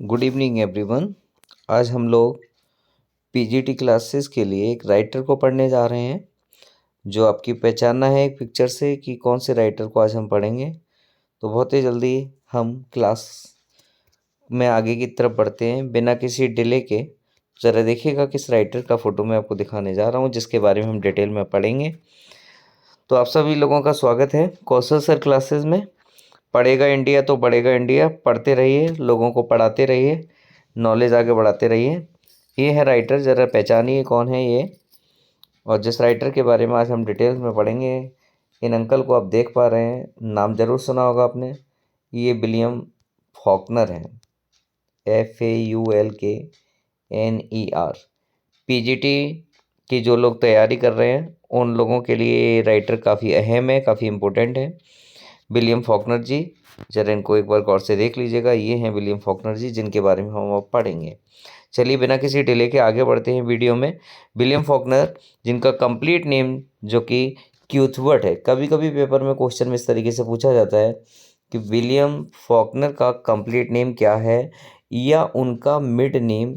Good evening everyone. आज हम लोग पीजीटी क्लासेस के लिए एक राइटर को पढ़ने जा रहे हैं। जो आपकी पहचानना है एक पिक्चर से कि कौन से राइटर को आज हम पढ़ेंगे। तो बहुत ही जल्दी हम क्लास में आगे की तरफ बढ़ते हैं बिना किसी डिले के। ज़रा देखिएगा किस राइटर का फ़ोटो मैं आपको दिखाने जा रहा हूँ जिसके बारे में हम डिटेल में पढ़ेंगे। तो आप सभी लोगों का स्वागत है कौशल सर क्लासेस में। पढ़ेगा इंडिया तो बढ़ेगा इंडिया, पढ़ते रहिए, लोगों को पढ़ाते रहिए, नॉलेज आगे बढ़ाते रहिए। ये है राइटर, ज़रा पहचानिए कौन है ये। और जिस राइटर के बारे में आज हम डिटेल्स में पढ़ेंगे, इन अंकल को आप देख पा रहे हैं, नाम ज़रूर सुना होगा आपने। ये विलियम फॉकनर हैं, FAULKNER। पीजीटी की जो लोग तैयारी कर रहे हैं उन लोगों के लिए ये राइटर काफ़ी अहम है, काफ़ी इम्पोर्टेंट है। विलियम फॉकनर जी, जरा इनको एक बार गौर से देख लीजिएगा। ये हैं विलियम फॉकनर जी जिनके बारे में हम अब पढ़ेंगे। चलिए बिना किसी डिले के आगे बढ़ते हैं वीडियो में। विलियम फॉकनर, जिनका कंप्लीट नेम जो कि क्यूथवर्ट है। कभी कभी पेपर में क्वेश्चन में इस तरीके से पूछा जाता है कि विलियम फॉकनर का कंप्लीट नेम क्या है या उनका मिड नेम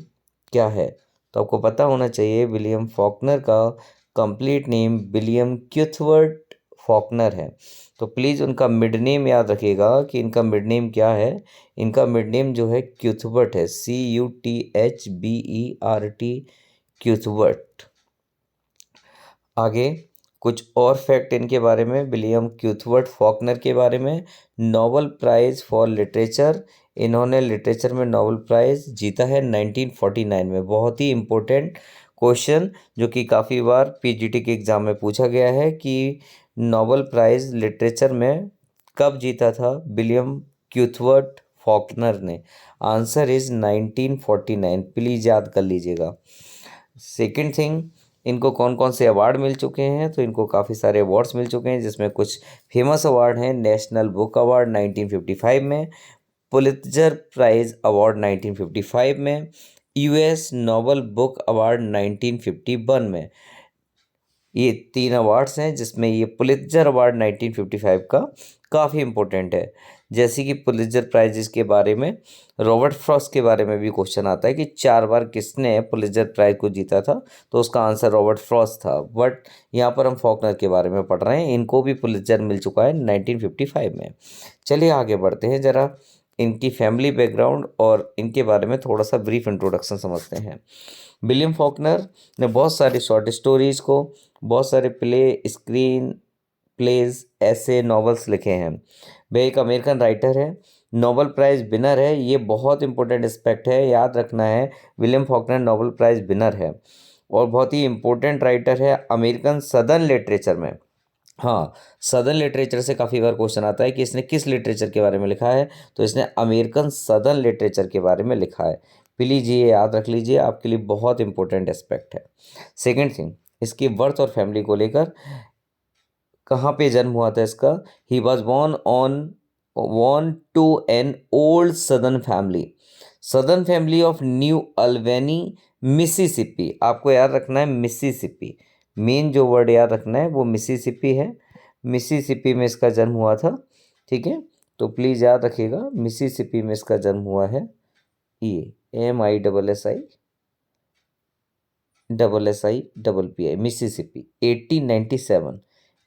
क्या है। तो आपको पता होना चाहिए विलियम फॉकनर का कंप्लीट नेम विलियम क्यूथवर्ट फॉकनर है। तो प्लीज़ उनका मिड नेम याद रखिएगा कि इनका मिड नेम क्या है। इनका मिड नेम जो है क्यूथबर्ट है, CUTHBERT, क्यूथबर्ट। आगे कुछ और फैक्ट इनके बारे में, विलियम क्यूथबर्ट फॉकनर के बारे में। नोबेल प्राइज़ फॉर लिटरेचर, इन्होंने लिटरेचर में नोबेल प्राइज़ जीता है 1949 में। बहुत ही इम्पोर्टेंट क्वेश्चन जो कि काफ़ी बार पीजीटी के एग्ज़ाम में पूछा गया है कि नोबेल प्राइज़ लिटरेचर में कब जीता था विलियम क्यूथबर्ट फॉकनर ने। आंसर इज़ 1949, प्लीज़ याद कर लीजिएगा। सेकंड थिंग, इनको कौन कौन से अवार्ड मिल चुके हैं। तो इनको काफ़ी सारे अवार्ड्स मिल चुके हैं जिसमें कुछ फेमस अवार्ड हैं। नेशनल बुक अवार्ड 1955 में, पुलित्जर प्राइज़ अवार्ड 1955 में, US नोबेल बुक अवार्ड 1951 में। ये 3 अवार्ड्स हैं जिसमें ये पुलित्जर अवार्ड 1955 का काफ़ी इम्पोर्टेंट है। जैसे कि पुलित्जर प्राइज़ के बारे में, रॉबर्ट फ्रॉस्ट के बारे में भी क्वेश्चन आता है कि 4 बार किसने पुलित्जर प्राइज़ को जीता था। तो उसका आंसर रॉबर्ट फ्रॉस्ट था। बट यहाँ पर हम फॉकनर के बारे में पढ़ रहे हैं, इनको भी पुलित्जर मिल चुका है 1955 में। चलिए आगे बढ़ते हैं, ज़रा इनकी फैमिली बैकग्राउंड और इनके बारे में थोड़ा सा ब्रीफ इंट्रोडक्शन समझते हैं। विलियम फॉकनर ने बहुत सारी शॉर्ट स्टोरीज़ को, बहुत सारे स्क्रीन प्लेज, ऐसे नॉवेल्स लिखे हैं। वह एक अमेरिकन राइटर है, नोबेल प्राइज़ विनर है। ये बहुत इंपॉर्टेंट एस्पेक्ट है, याद रखना है। William Faulkner Nobel prize winner है और बहुत ही इम्पोर्टेंट राइटर है अमेरिकन सदर्न लिटरेचर में। हाँ, सदर्न लिटरेचर से काफ़ी बार क्वेश्चन आता है कि इसने किस लिटरेचर के बारे में लिखा है। तो इसने अमेरिकन सदर्न लिटरेचर के बारे में लिखा है। प्लीज़ ये याद रख लीजिए, आपके लिए बहुत इंपॉर्टेंट एस्पेक्ट है। सेकंड थिंग, इसकी बर्थ और फैमिली को लेकर, कहाँ पे जन्म हुआ था इसका। He was born to an old southern family of New Albany, Mississippi. आपको याद रखना है मिसिसिपी, मेन जो वर्ड याद रखना है वो मिसिसिपी है। मिसिसिपी में इसका जन्म हुआ था, ठीक है। तो प्लीज़ याद रखिएगा मिसिसिपी में इसका जन्म हुआ है। ये MISSISSIPPI, मिसिसिपी, 1897।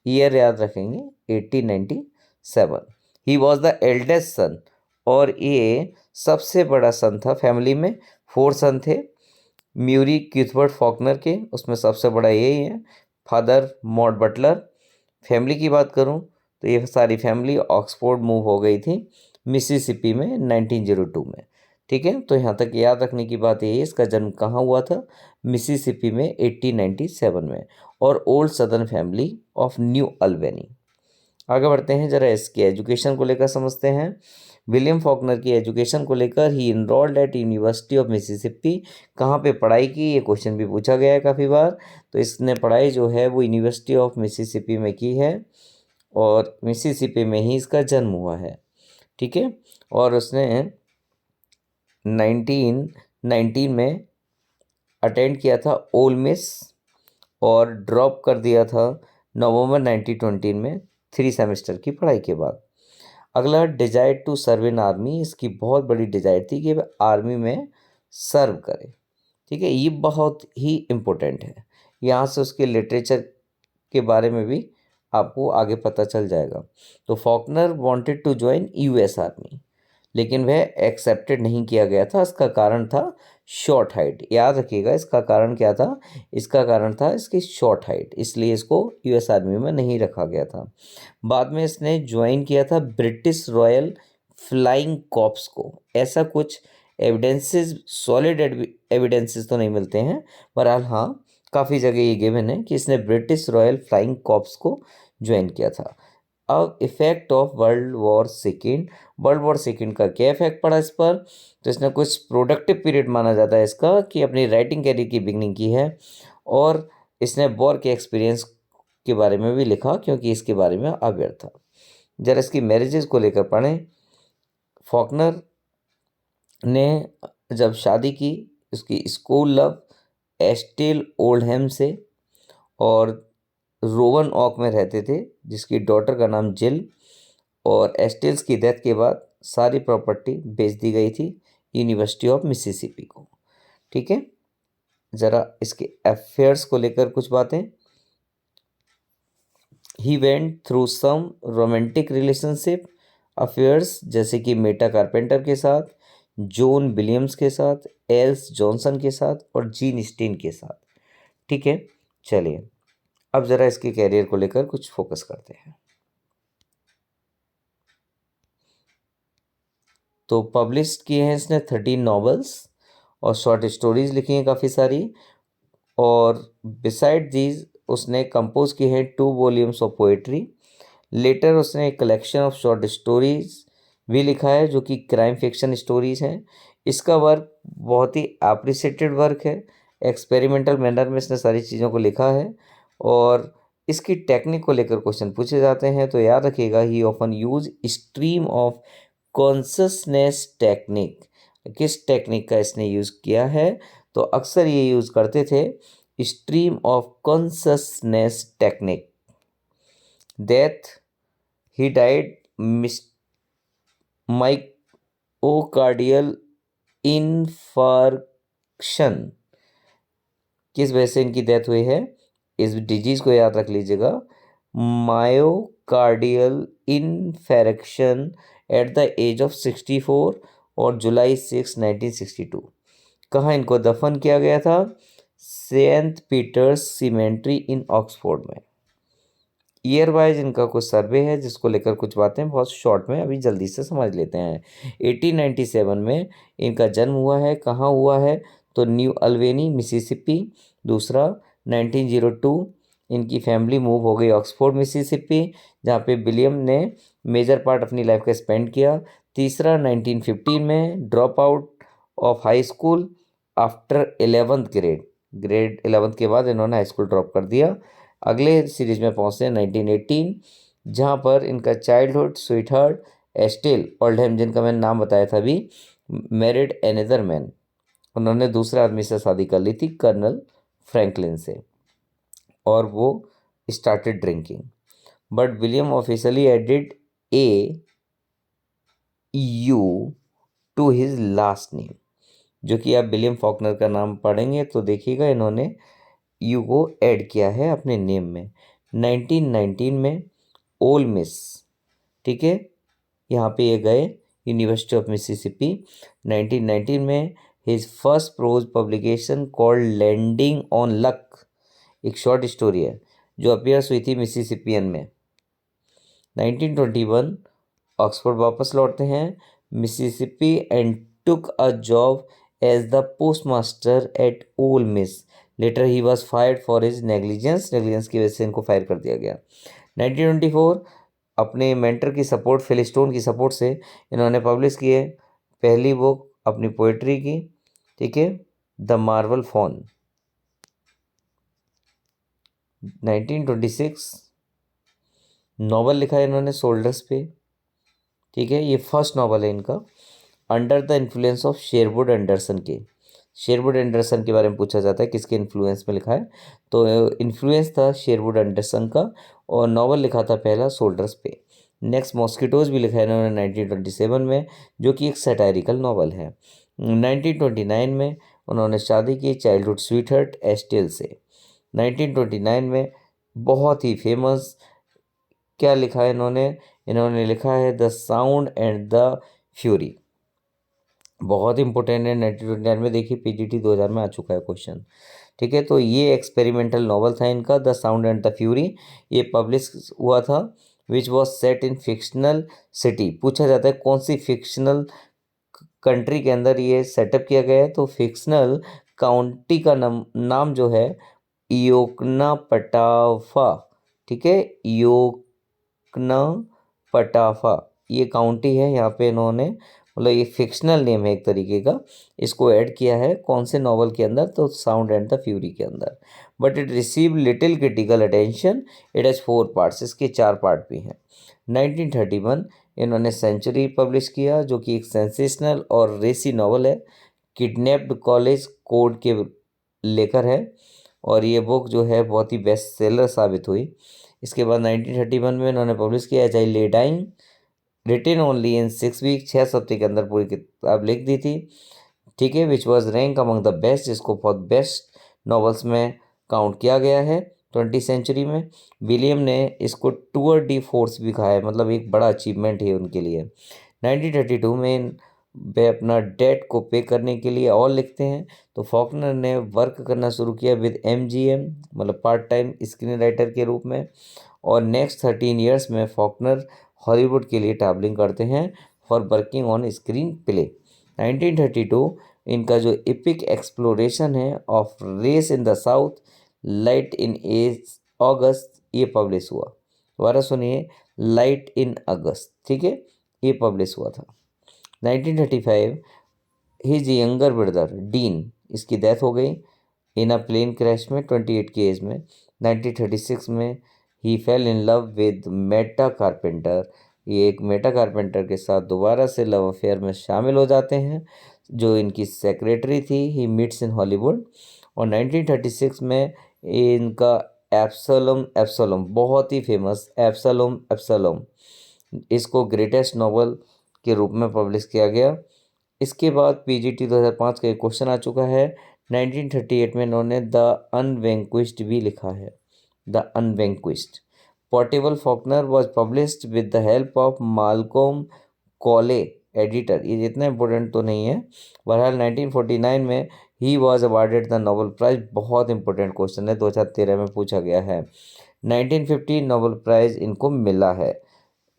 ईयर याद रखेंगे 1897। He was the eldest son, और ये सबसे बड़ा सन था फैमिली में। 4 सन थे म्यूरी क्यूथबर्ट फॉकनर के, उसमें सबसे बड़ा यही है। Father mod Buttler. फैमिली की बात करूं तो ये सारी फैमिली ऑक्सफोर्ड मूव हो गई थी मिसिसिपी में 1902 में, ठीक है। तो यहाँ तक याद रखने की बात यही है, इसका जन्म कहाँ हुआ था, मिसिसिपी में 1897 में। और old southern family of New Albany. आगे बढ़ते हैं, जरा इसकी एजुकेशन को लेकर समझते हैं। विलियम फॉकनर की एजुकेशन को लेकर, he enrolled at University of Mississippi. कहाँ पे पढ़ाई की, ये क्वेश्चन भी पूछा गया है काफ़ी बार। तो इसने पढ़ाई जो है वो यूनिवर्सिटी ऑफ मिसिसिपी में की है और मिसिसिपी में ही इसका जन्म हुआ है, ठीक है। और उसने 1919 में अटेंड किया था ओल मिस और ड्रॉप कर दिया था नवंबर 1920 में 3 सेमेस्टर की पढ़ाई के बाद। अगला, desire to serve in army, इसकी बहुत बड़ी डिजायर थी कि वह आर्मी में सर्व करे। ठीक है, ये बहुत ही इम्पोर्टेंट है। यहाँ से उसके लिटरेचर के बारे में भी आपको आगे पता चल जाएगा। तो Faulkner wanted to join US army, लेकिन वह एक्सेप्टेड नहीं किया गया था। इसका कारण था शॉर्ट हाइट। याद रखिएगा, इसका कारण क्या था? इसका कारण था इसकी शॉर्ट हाइट, इसलिए इसको यूएस आर्मी में नहीं रखा गया था। बाद में इसने ज्वाइन किया था ब्रिटिश रॉयल फ्लाइंग कॉर्प्स को। ऐसा कुछ एविडेंसेस, सॉलिड एविडेंसेस तो नहीं मिलते हैं, बहरहाल हाँ, काफ़ी जगह ये गिवन है कि इसने ब्रिटिश रॉयल फ्लाइंग कॉर्प्स को ज्वाइन किया था। अब effect of world war second का क्या इफेक्ट पड़ा इस पर? तो इसने कुछ प्रोडक्टिव पीरियड माना जाता है इसका, कि अपनी राइटिंग कैरियर की बिगनिंग की है, और इसने वॉर के एक्सपीरियंस के बारे में भी लिखा, क्योंकि इसके बारे में अवेयर था। जरा इसकी मैरिजेस को लेकर पढ़ें। फॉकनर ने जब शादी की, उसकी स्कूल लव एस्टेल ओल्डहैम से और रोवन ऑक में रहते थे, जिसकी डॉटर का नाम जिल, और एस्टेल्स की डेथ के बाद सारी प्रॉपर्टी बेच दी गई थी यूनिवर्सिटी ऑफ मिसिसिपी को। ठीक है, ज़रा इसके अफेयर्स को लेकर कुछ बातें। He went through some romantic relationship affairs, जैसे कि मेटा कारपेंटर के साथ, जॉन विलियम्स के साथ, एल्स जॉनसन के साथ और जीन स्टीन के साथ। ठीक है, चलिए अब ज़रा इसके कैरियर को लेकर कुछ फोकस करते हैं। तो पब्लिश किए हैं इसने 13 नॉवेल्स और शॉर्ट स्टोरीज लिखी हैं काफ़ी सारी, और बिसाइड दीज उसने कंपोज किए हैं 2 वॉल्यूम्स ऑफ पोएट्री। लेटर उसने एक कलेक्शन ऑफ शॉर्ट स्टोरीज भी लिखा है, जो कि क्राइम फिक्शन स्टोरीज हैं। इसका वर्क बहुत ही अप्रिसिएटेड वर्क है। एक्सपेरिमेंटल मैनर में इसने सारी चीज़ों को लिखा है, और इसकी टेक्निक को लेकर क्वेश्चन पूछे जाते हैं, तो याद रखिएगा, ही often use stream of consciousness technique. किस टेक्निक का इसने यूज़ किया है? तो अक्सर ये यूज़ करते थे stream of consciousness technique. Death, he died myocardial infarction. किस वजह से इनकी डेथ हुई है? इस डिजीज को याद रख लीजिएगा, myocardial infection, at the age of 64 और जुलाई 6, 1962। कहाँ इनको दफन किया गया था? Saint Peter's cemetery in Oxford में। ईयर वाइज इनका कुछ सर्वे है, जिसको लेकर कुछ बातें बहुत शॉर्ट में अभी जल्दी से समझ लेते हैं। 1897 में इनका जन्म हुआ है। कहाँ हुआ है? तो न्यू अल्वेनी मिसिसिपी। दूसरा, 1902 इनकी फैमिली मूव हो गई ऑक्सफोर्ड मिसिसिपी, जहाँ पे विलियम ने मेजर पार्ट अपनी लाइफ का स्पेंड किया। तीसरा, 1915 में drop out of high school after 11th grade 11th के बाद इन्होंने हाई स्कूल ड्रॉप कर दिया। अगले सीरीज में पहुँचते हैं 1918, जहाँ पर इनका चाइल्डहुड स्वीटहार्ट एस्टेल ओल्डहैम, जिनका मैंने नाम बताया था अभी, मैरिड एनदर मैन। उन्होंने दूसरे आदमी से शादी कर ली थी, कर्नल फ्रैंकलिन से, और वो started drinking. But William officially added a u to his last name, जो कि आप विलियम फॉकनर का नाम पढ़ेंगे तो देखिएगा, इन्होंने यू को ऐड किया है अपने नेम में। 1919 में ओल मिस, ठीक है, यहाँ पे ये गए यूनिवर्सिटी ऑफ मिसिसिपी। 1919 में his first prose publication called Landing on Luck, एक शॉर्ट स्टोरी है जो अपीयर्स हुई थी मिसिसिपियन में। 1921 ऑक्सफोर्ड वापस लौटते हैं Mississippi and took a job as the postmaster at Ole Miss. Later he was fired for his negligence की वजह से इनको फायर कर दिया गया। 1924 अपने मेंटर की सपोर्ट, फिलिस्टोन की सपोर्ट से इन्होंने पब्लिश किए पहली बुक अपनी पोइट्री की, ठीक है, द मार्वल फॉन। 1926 नॉवल लिखा है इन्होंने सोल्डर्स पे, ठीक है, ये फर्स्ट नॉवल है इनका। Under the influence of Sherwood Anderson के, शेरवुड एंडरसन के बारे में पूछा जाता है किसके इन्फ्लुएंस में लिखा है, तो इन्फ्लुएंस था शेरवुड एंडरसन का, और नॉवल लिखा था पहला सोल्डर्स पे। नेक्स्ट मॉस्किटोज भी लिखा है इन्होंने 1927 में, जो कि एक सैटायरिकल नॉवल है। 1929 में उन्होंने शादी की चाइल्डहुड स्वीटहार्ट एस्टेल से। 1929 में बहुत ही फेमस क्या लिखा है इन्होंने लिखा है the sound and the fury. बहुत इंपॉर्टेंट है, 1929 में देखिए पीजीटी 2000 में आ चुका है क्वेश्चन। ठीक है, तो ये एक्सपेरिमेंटल नॉवल था इनका the sound and the fury. ये पब्लिश हुआ था, which was set in fictional city. पूछा जाता है कौन सी फिक्शनल कंट्री के अंदर ये सेटअप किया गया है, तो फिक्शनल काउंटी का नाम जो है योकना पटाफा। ठीक है, योकना पटाफा ये काउंटी है। यहाँ पे इन्होंने मतलब ये फिक्शनल नेम है एक तरीके का, इसको ऐड किया है कौन से नॉवल के अंदर, तो साउंड एंड द फ्यूरी के अंदर। But it receive little critical attention. It has 4 parts, इसके 4 पार्ट भी हैं। 1931 इन्होंने सेंचुरी पब्लिश किया, जो कि एक सेंसेशनल और रेसी नॉवल है, किडनैप्ड कॉलेज कोड के लेकर है, और ये बुक जो है बहुत ही बेस्ट सेलर साबित हुई। इसके बाद 1931 में इन्होंने पब्लिश किया as I lay dying, written only in 6 week, 6 हफ्ते के अंदर पूरी किताब लिख दी थी। ठीक है, which was rank among the best, जिसको बहुत बेस्ट नॉवेल्स में काउंट किया गया है 20 सेंचुरी में। विलियम ने इसको टूर डी फोर्स भी कहा है, मतलब एक बड़ा अचीवमेंट है उनके लिए। 1932 में वे अपना डेट को पे करने के लिए और लिखते हैं, तो फॉकनर ने वर्क करना शुरू किया विद MGM, मतलब पार्ट टाइम स्क्रीन राइटर के रूप में। और नेक्स्ट 13 ईयर्स में फॉकनर हॉलीवुड के लिए ट्रैवलिंग करते हैं for working on screen play. 1932 इनका जो एपिक एक्सप्लोरेशन है of race in the South, Light in August, ये पब्लिश हुआ। दोबारा सुनिए, लाइट इन अगस्त, ठीक है, ये पब्लिश हुआ था। 1935 हिज यंगर ब्रदर डीन, इसकी डेथ हो गई इन अ प्लेन क्रैश में 28 की एज में। 1936 में he fell in love with Meta Carpenter, ये एक मेटा कारपेंटर के साथ दोबारा से लव अफेयर में शामिल हो जाते हैं, जो इनकी सेक्रेटरी थी। He meets in Hollywood. और 1936 में इनका एब्सोलम एब्सोलम, बहुत ही फेमस एब्सोलम एब्सोलम, इसको ग्रेटेस्ट नॉवल के रूप में पब्लिश किया गया। इसके बाद पीजीटी 2005 का एक क्वेश्चन आ चुका है। 1938 में इन्होंने द अनवेंक्विश्ड भी लिखा है, the unvanquished. Portable Faulkner was published with the help of Malcolm Cowley editor, ये जितना इंपॉर्टेंट तो नहीं है। बहरहाल 1949 में he was awarded the Nobel prize, बहुत इंपॉर्टेंट क्वेश्चन है, 2013 में पूछा गया है। 1950 नोबेल प्राइज इनको मिला है,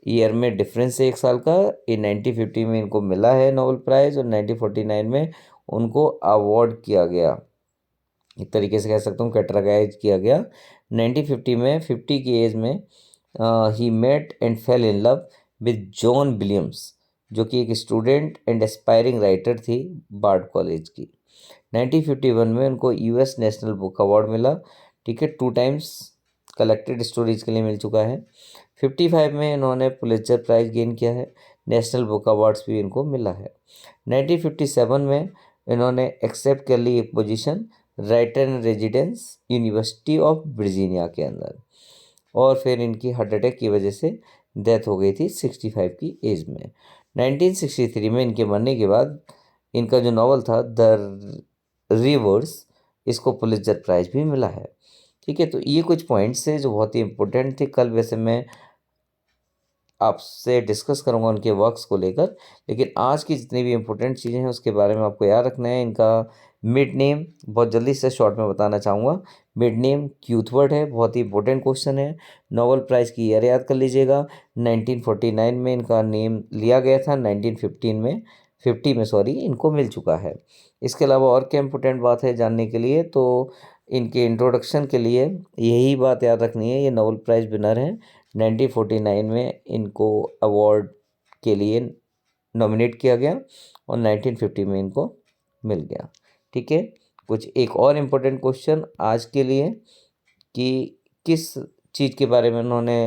ईयर में डिफरेंस है 1 साल का। ये 1950 में इनको मिला है नोबेल प्राइज़, और 1949 में उनको अवार्ड किया गया, एक तरीके से कह सकता हूँ कैटेगराइज किया गया। 1950 में 50 की एज में ही met and fell in love with Joan Williams, जो कि एक स्टूडेंट एंड एस्पायरिंग राइटर थी बार्ड कॉलेज की। 1951 में उनको US नेशनल बुक अवार्ड मिला, ठीक है, 2 टाइम्स कलेक्टेड स्टोरीज के लिए मिल चुका है। 55 में इन्होंने पुलित्जर प्राइज गेन किया है, नेशनल बुक अवार्ड्स भी इनको मिला है। 1957 में इन्होंने एक्सेप्ट कर ली एक position writer in residence university of Virginia के अंदर, और फिर इनकी हार्ट अटैक की वजह से डेथ हो गई थी 65 की एज में। 1963 में इनके मरने के बाद इनका जो नावल था द रिवर्स, इसको पुलित्जर प्राइज भी मिला है। ठीक है, तो ये कुछ पॉइंट्स है जो बहुत ही इंपॉर्टेंट थे। कल वैसे मैं आपसे डिस्कस करूंगा उनके वर्क्स को लेकर, लेकिन आज की जितनी भी इम्पोर्टेंट चीज़ें हैं उसके बारे में आपको याद रखना है। इनका मिड नेम बहुत जल्दी से शॉर्ट में बताना चाहूँगा। मिड नेम क्यूथवर्ट है, बहुत ही इंपॉर्टेंट क्वेश्चन है। नोबेल प्राइज़ की ईयर याद कर लीजिएगा, 1949 में इनका नेम लिया गया था, 1915 में 50 में सॉरी इनको मिल चुका है। इसके अलावा और क्या इम्पोर्टेंट बात है जानने के लिए, तो इनके इंट्रोडक्शन के लिए यही बात याद रखनी है, ये नोबेल प्राइज़ विनर हैं। 1949 में इनको अवार्ड के लिए नॉमिनेट किया गया, और 1950 में इनको मिल गया। ठीक है, कुछ एक और इम्पोर्टेंट क्वेश्चन आज के लिए कि किस चीज़ के बारे में उन्होंने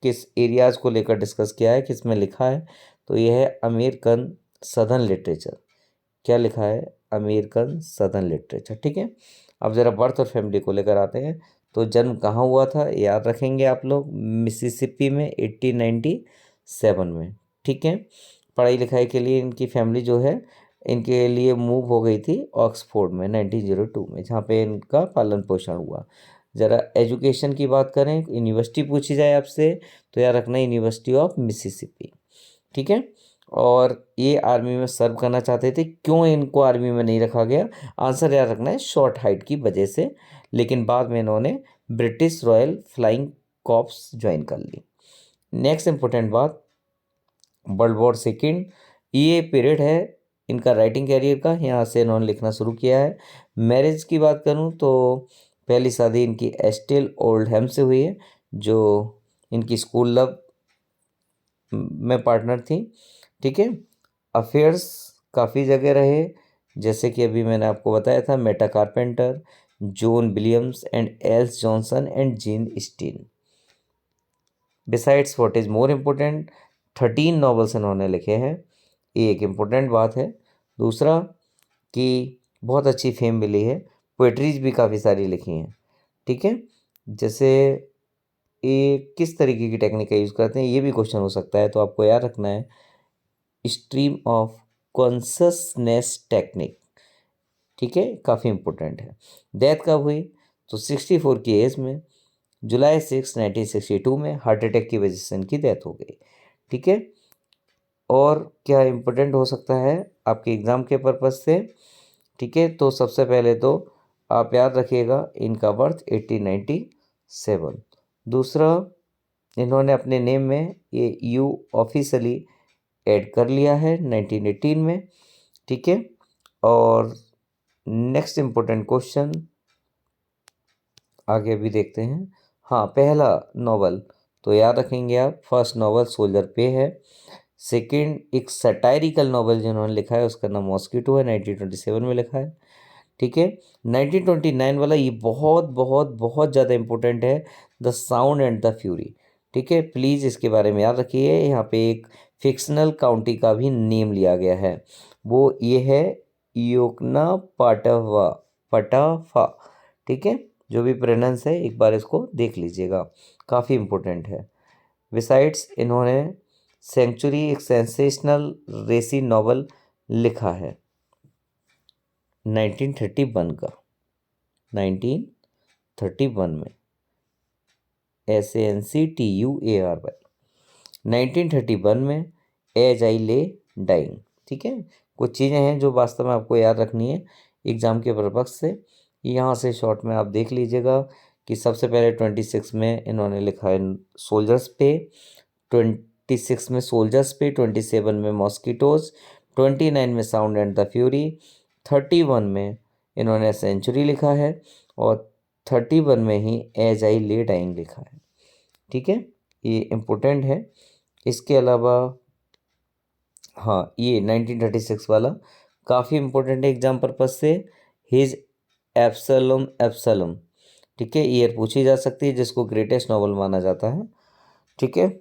किस एरियाज़ को लेकर डिस्कस किया है, किस में लिखा है, तो यह है अमेरिकन सदर्न लिटरेचर। क्या लिखा है? American southern literature. ठीक है, अब ज़रा बर्थ और फैमिली को लेकर आते हैं। तो जन्म कहाँ हुआ था याद रखेंगे आप लोग, मिसिसिपी में 1890, 1907 में। ठीक है, पढ़ाई लिखाई के लिए इनकी फैमिली जो है इनके लिए मूव हो गई थी ऑक्सफोर्ड में 1902 में, जहाँ पे इनका पालन पोषण हुआ। ज़रा एजुकेशन की बात करें, यूनिवर्सिटी पूछी जाए आपसे तो याद रखना यूनिवर्सिटी ऑफ मिसिसिपी। ठीक है, और ये आर्मी में सर्व करना चाहते थे। क्यों इनको आर्मी में नहीं रखा गया? आंसर याद रखना है, शॉर्ट हाइट की वजह से। लेकिन बाद में इन्होंने British royal flying corps join कर ली। नेक्स्ट इंपॉर्टेंट बात, वर्ल्ड वॉर सेकेंड, ये पीरियड है इनका राइटिंग कैरियर का, यहाँ से इन्होंने लिखना शुरू किया है। मैरिज की बात करूँ तो पहली शादी इनकी एस्टेल ओल्डहैम से हुई है, जो इनकी स्कूल लव में पार्टनर थी। ठीक है, अफेयर्स काफ़ी जगह रहे, जैसे कि अभी मैंने आपको बताया था, Meta Carpenter, Joan Williams and Else Jonsson and Jean Stein. Besides what is more important, 13 novels इन्होंने लिखे हैं, ये एक इम्पोर्टेंट बात है। दूसरा कि बहुत अच्छी फेम मिली है, पोइट्रीज भी काफ़ी सारी लिखी हैं। ठीक है, जैसे ये किस तरीके की टेक्निक का यूज़ करते हैं, ये भी क्वेश्चन हो सकता है, तो आपको याद रखना है स्ट्रीम ऑफ कॉन्शसनेस टेक्निक। ठीक है, काफ़ी इम्पोर्टेंट है। डेथ कब हुई? तो 64 की एज में, जुलाई 6 1962 में हार्ट अटैक की वजह से इनकी डेथ हो गई। ठीक है, और क्या इम्पोर्टेंट हो सकता है आपके एग्ज़ाम के पर्पज़ से? ठीक है, तो सबसे पहले तो आप याद रखिएगा इनका बर्थ 1897। दूसरा, इन्होंने अपने नेम में ये यू ऑफिशियली ऐड कर लिया है 1918 में। ठीक है, और नेक्स्ट इम्पोर्टेंट क्वेश्चन आगे भी देखते हैं। हाँ, पहला नॉवल तो याद रखेंगे आप, फर्स्ट नॉवल सोल्जर पे है। सेकंड एक सटायरिकल नॉवल जिन्होंने लिखा है उसका नाम मॉस्किटो है, 1927 में लिखा है। ठीक है, 1929 वाला ये बहुत बहुत बहुत ज़्यादा इम्पोर्टेंट है, the sound and the fury. ठीक है, प्लीज़ इसके बारे में याद रखिए, यहाँ पे एक फिक्शनल काउंटी का भी नेम लिया गया है, वो ये है योकना पाटावा पटाफा। ठीक है, जो भी प्रोनाउंस है एक बार इसको देख लीजिएगा, काफ़ी इम्पोर्टेंट है। बिसाइड्स इन्होंने सेंचुरी एक सेंसेशनल रेसी नॉवल लिखा है 1931 का, 1931 में, SANCTUARY 1931 में, एज आई ले डाइंग। ठीक है, कुछ चीज़ें हैं जो वास्तव में आपको याद रखनी है एग्ज़ाम के पर्पज़ से। यहाँ से शॉर्ट में आप देख लीजिएगा कि सबसे पहले 26 में इन्होंने लिखा है सोल्जर्स पे, 26 में सोल्जर्स पे, 27 में मॉस्किटोज, 29 में साउंड एंड द फ्यूरी, 31 में इन्होंने सेंचुरी लिखा है, और 31 में ही एज आई ले डाइंग लिखा है। ठीक है, ये इम्पोर्टेंट है। इसके अलावा हाँ, ये 1936 वाला काफ़ी इम्पोर्टेंट है एग्जाम पर्पज से, हिज एब्सलम एब्सलम। ठीक है, ईयर पूछी जा सकती है, जिसको ग्रेटेस्ट नॉवल माना जाता है। ठीक है,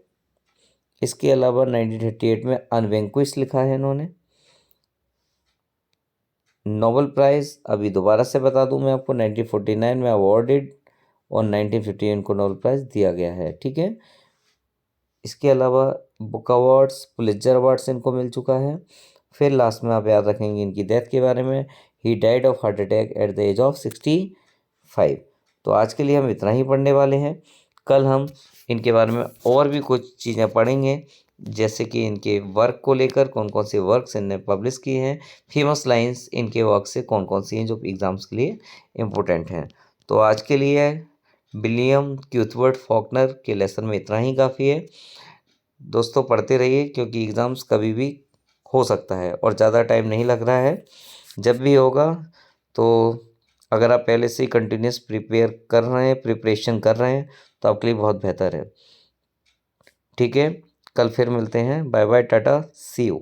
इसके अलावा 1938 में अनवेंक्विश लिखा है इन्होंने। नोबेल प्राइज़ अभी दोबारा से बता दूं मैं आपको, 1949 में अवॉर्डेड और 1951 को नोबेल प्राइज़ दिया गया है। ठीक है, इसके अलावा बुक अवार्ड्स, पुलित्जर अवार्ड्स इनको मिल चुका है। फिर लास्ट में आप याद रखेंगे इनकी डेथ के बारे में, he died of heart attack at the age of 65। तो आज के लिए हम इतना ही पढ़ने वाले हैं, कल हम इनके बारे में और भी कुछ चीज़ें पढ़ेंगे, जैसे कि इनके वर्क को लेकर कौन कौन से वर्क्स इनने पब्लिश किए हैं, फेमस लाइंस इनके वर्क से कौन कौन सी हैं जो एग्ज़ाम्स के लिए इम्पोर्टेंट हैं। तो आज के लिए विलियम क्यूथबर्ट फॉकनर के लेसन में इतना ही काफ़ी है। दोस्तों पढ़ते रहिए, क्योंकि एग्ज़ाम्स कभी भी हो सकता है और ज़्यादा टाइम नहीं लग रहा है। जब भी होगा तो अगर आप पहले से ही कंटिन्यूस प्रिपरेशन कर रहे हैं तो आपके लिए बहुत बेहतर है। ठीक है, कल फिर मिलते हैं। Bye bye, tata, see you.